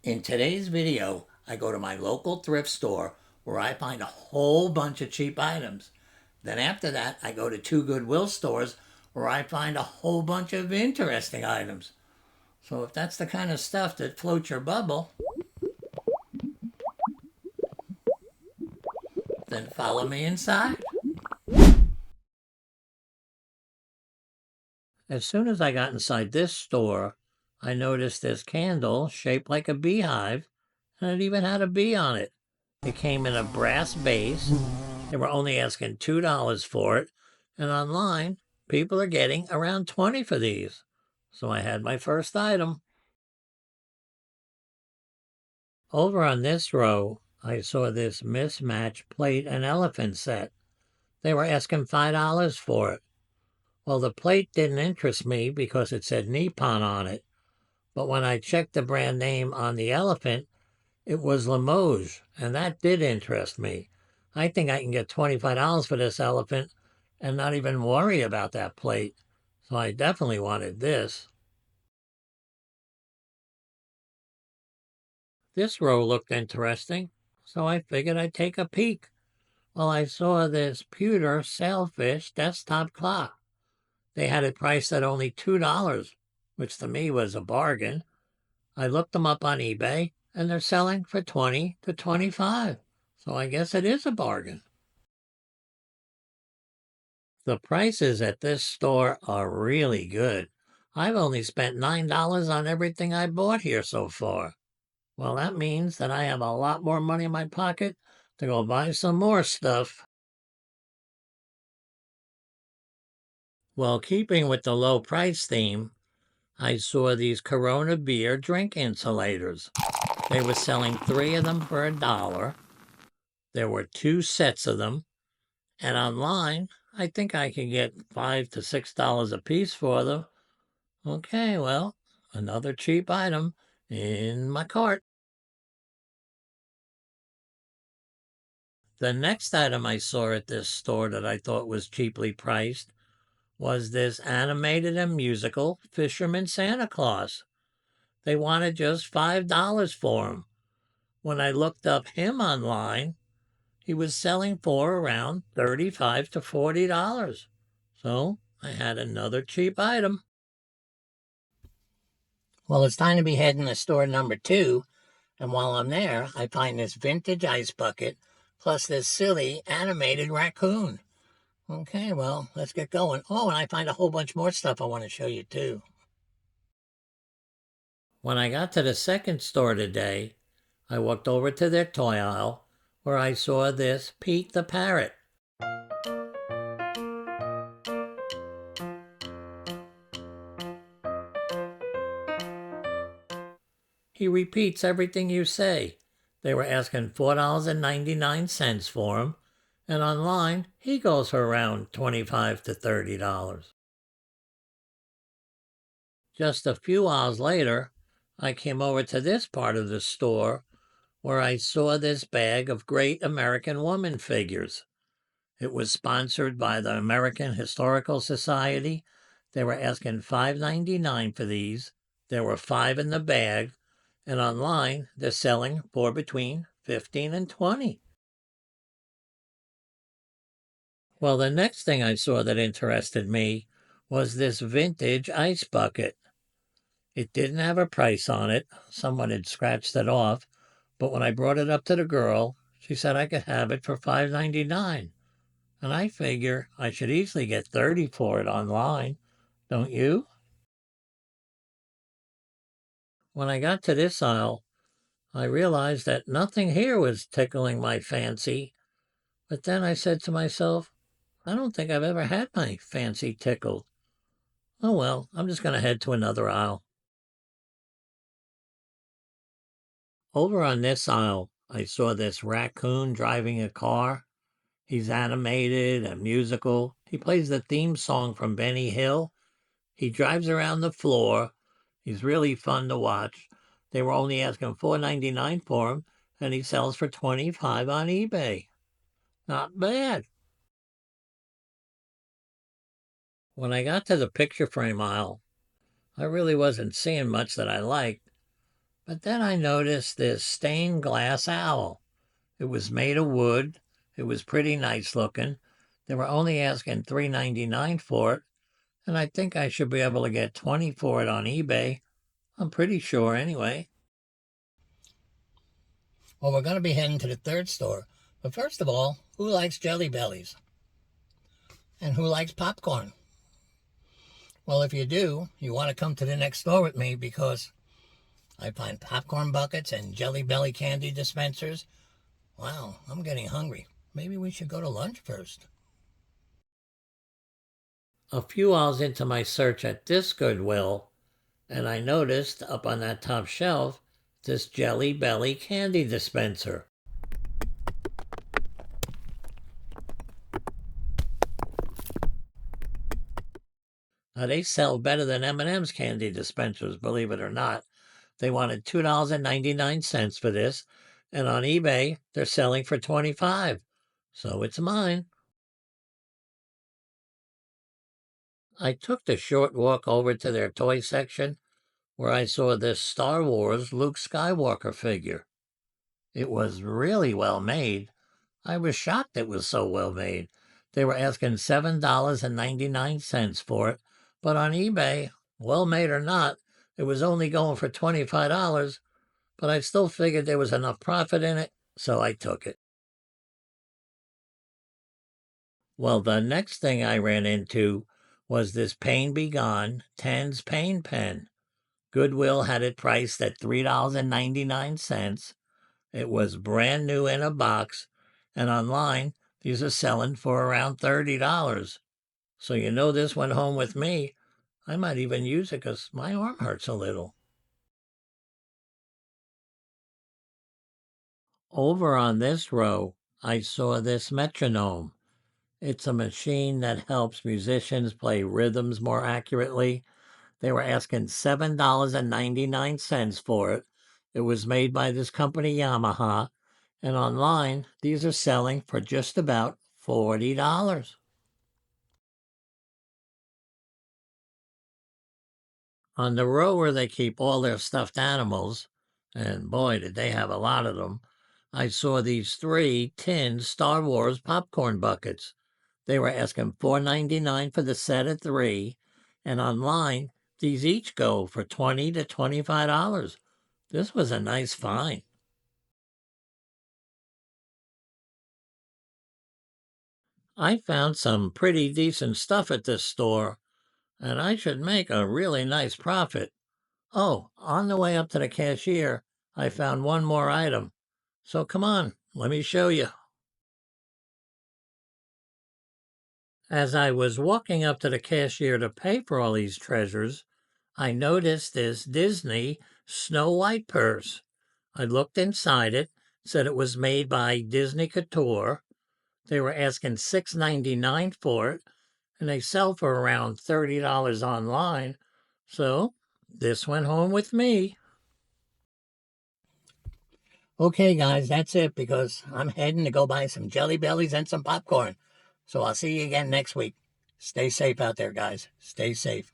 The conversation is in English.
In today's video, I go to my local thrift store where I find a whole bunch of cheap items. Then after that, I go to 2 Goodwill stores where I find a whole bunch of interesting items. So if that's the kind of stuff that floats your bubble, then follow me inside. As soon as I got inside this store, I noticed this candle shaped like a beehive, and it even had a bee on it. It came in a brass base. They were only asking $2 for it, and online, people are getting around 20 for these. So I had my first item. Over on this row, I saw this mismatched plate and elephant set. They were asking $5 for it. Well, the plate didn't interest me because it said Nippon on it. But when I checked the brand name on the elephant, it was Limoges, and that did interest me. I think I can get $25 for this elephant and not even worry about that plate. So I definitely wanted this. This row looked interesting, so I figured I'd take a peek. Well, I saw this pewter sailfish desktop clock. They had it priced at only $2, which to me was a bargain. I looked them up on eBay, and they're selling for $20 to $25. So I guess it is a bargain. The prices at this store are really good. I've only spent $9 on everything I bought here so far. Well, that means that I have a lot more money in my pocket to go buy some more stuff. Well, keeping with the low price theme, I saw these Corona beer drink insulators. They were selling 3 of them for $1. There were 2 sets of them. And online, I think I can get $5 to $6 a piece for them. Okay, well, another cheap item in my cart. The next item I saw at this store that I thought was cheaply priced was this animated and musical Fisherman Santa Claus. They wanted just $5 for him. When I looked up him online, he was selling for around $35 to $40. So I had another cheap item. Well, it's time to be heading to store number 2. And while I'm there, I find this vintage ice bucket plus this silly animated raccoon. Okay, well, let's get going. Oh, and I find a whole bunch more stuff I want to show you too. When I got to the second store today, I walked over to their toy aisle where I saw this Pete the Parrot. He repeats everything you say. They were asking $4.99 for him, and online he goes for around $25 to $30. Just a few hours later, I came over to this part of the store where I saw this bag of Great American Woman figures. It was sponsored by the American Historical Society. They were asking $5.99 for these. There were 5 in the bag, and online they're selling for between $15 and $20. Well, the next thing I saw that interested me was this vintage ice bucket. It didn't have a price on it. Someone had scratched it off. But when I brought it up to the girl, she said I could have it for $5.99. And I figure I should easily get $30 for it online. Don't you? When I got to this aisle, I realized that nothing here was tickling my fancy. But then I said to myself, I don't think I've ever had my fancy tickled. Oh well, I'm just going to head to another aisle. Over on this aisle, I saw this raccoon driving a car. He's animated and musical. He plays the theme song from Benny Hill. He drives around the floor. He's really fun to watch. They were only asking $4.99 for him, and he sells for $25 on eBay. Not bad. When I got to the picture frame aisle, I really wasn't seeing much that I liked. But then I noticed this stained glass owl. It was made of wood. It was pretty nice looking. They were only asking $3.99 for it, and I think I should be able to get 20 for it on eBay. I'm pretty sure anyway. Well, we're going to be heading to the third store. But first of all, who likes Jelly Bellies? And who likes popcorn? Well, if you do, you want to come to the next store with me because I find popcorn buckets and Jelly Belly candy dispensers. Wow, I'm getting hungry. Maybe we should go to lunch first. A few hours into my search at this Goodwill, and I noticed up on that top shelf this Jelly Belly candy dispenser. Now, they sell better than M&M's candy dispensers, believe it or not. They wanted $2.99 for this, and on eBay, they're selling for $25. So it's mine. I took the short walk over to their toy section where I saw this Star Wars Luke Skywalker figure. It was really well made. I was shocked it was so well made. They were asking $7.99 for it, but on eBay, well made or not, it was only going for $25, but I still figured there was enough profit in it, so I took it. Well, the next thing I ran into was this Pain Be Gone Tens Pain Pen. Goodwill had it priced at $3.99. It was brand new in a box, and online, these are selling for around $30. So you know this went home with me. I might even use it because my arm hurts a little. Over on this row, I saw this metronome. It's a machine that helps musicians play rhythms more accurately. They were asking $7.99 for it. It was made by this company Yamaha, and online these are selling for just about $40. On the row where they keep all their stuffed animals, and boy, did they have a lot of them, I saw these 3 tin Star Wars popcorn buckets. They were asking $4.99 for the set of 3, and online these each go for $20 to $25. This was a nice find. I found some pretty decent stuff at this store, and I should make a really nice profit. Oh, on the way up to the cashier, I found one more item. So come on, let me show you. As I was walking up to the cashier to pay for all these treasures, I noticed this Disney Snow White purse. I looked inside it, said it was made by Disney Couture. They were asking $6.99 for it, and they sell for around $30 online. So this went home with me. Okay, guys, that's it because I'm heading to go buy some Jelly Bellies and some popcorn. So I'll see you again next week. Stay safe out there, guys. Stay safe.